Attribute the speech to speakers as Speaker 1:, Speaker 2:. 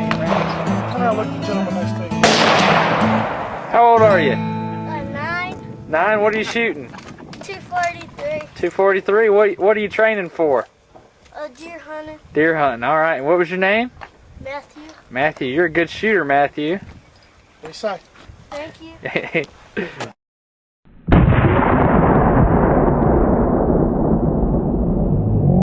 Speaker 1: Come out, look at the gentleman next to you.
Speaker 2: How old are you?
Speaker 3: 9.
Speaker 2: 9? What are you shooting?
Speaker 3: 243.
Speaker 2: 243? What are you training for?
Speaker 3: A deer hunter.
Speaker 2: Deer hunting. All right. And what was your name?
Speaker 3: Matthew.
Speaker 2: Matthew. You're a good shooter, Matthew.
Speaker 1: What do you say?
Speaker 3: Thank you.